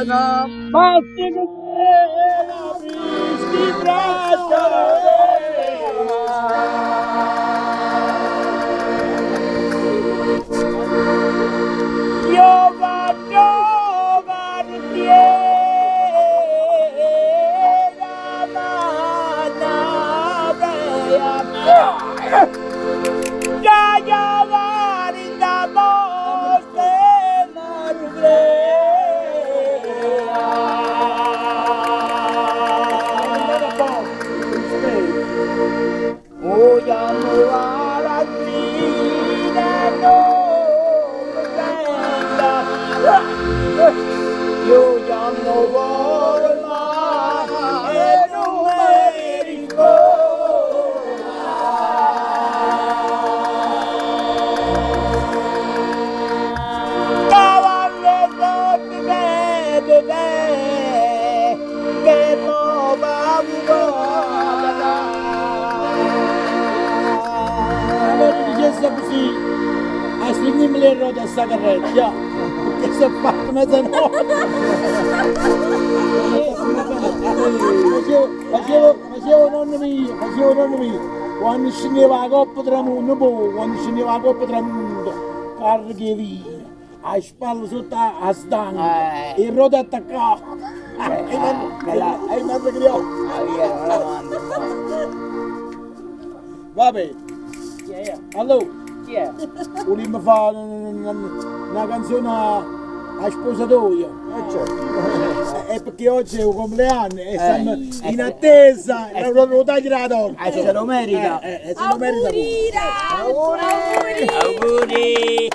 italiana, basti che la visti braccia. Io vado io già non voglio mai e non mi ricordo. Cavallo di bene, che non va allora dicesse così, a stringimi le ruote a sta carretta. Che si è fatto mezzanotte facevo nonno mio quando scendeva la coppa tramonto quando scendeva la coppa tramonto cariche via a spalle sotto a stanga e rode attaccate hai mezzo griotto vabbè allora vogliamo fare una canzone a sposatoio è perché oggi è un compleanno e siamo in attesa lo taglio la donna se lo merita se lo merita Auguri! auguri